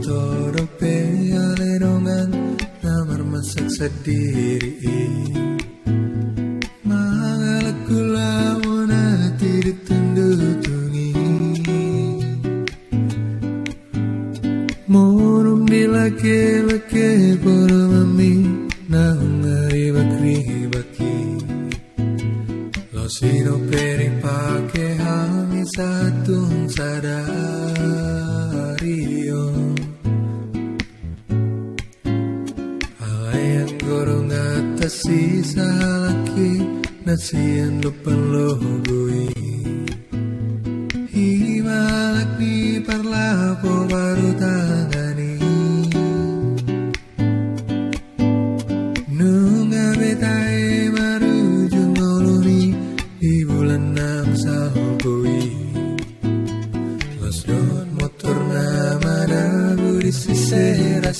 torope alerongan namar masak sendiri mangalaku lawana tirik tundutungi morum dilake-lake poro mami naung ribak-ribaki lo sino peri pake hangi satung sadario alayang gorong atas sisa laki nasian lupa logoi himalak di parlapo baru tangani nunga betae maruju noloni di bulan 6 salgoi los don motor nama dagu di sisera